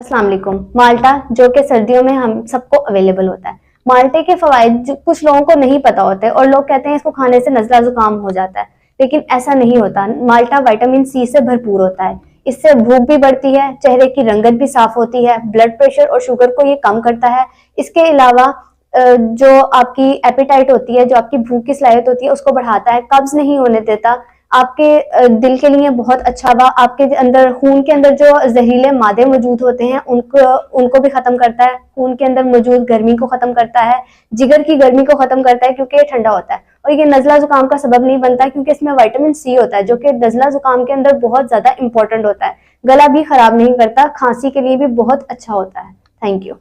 अस्सलाम वालेकुम। माल्टा जो कि सर्दियों में हम सबको अवेलेबल होता है। माल्टे के फवाइद कुछ लोगों को नहीं पता होते और लोग कहते हैं इसको खाने से नजला जुकाम हो जाता है, लेकिन ऐसा नहीं होता। माल्टा विटामिन सी से भरपूर होता है। इससे भूख भी बढ़ती है, चेहरे की रंगत भी साफ होती है, ब्लड प्रेशर और शुगर को ये कम करता है। इसके अलावा जो आपकी एपेटाइट होती है, जो आपकी भूख की सलाहियत होती है, उसको बढ़ाता है, कब्ज नहीं होने देता। आपके दिल के लिए बहुत अच्छा हुआ। आपके अंदर खून के अंदर जो जहरीले मादे मौजूद होते हैं उनको भी खत्म करता है। खून के अंदर मौजूद गर्मी को खत्म करता है, जिगर की गर्मी को खत्म करता है, क्योंकि ये ठंडा होता है। और ये नजला जुकाम का सबब नहीं बनता, क्योंकि इसमें विटामिन सी होता है, जो कि नजला जुकाम के अंदर बहुत ज्यादा इंपॉर्टेंट होता है। गला भी खराब नहीं करता, खांसी के लिए भी बहुत अच्छा होता है। Thank you.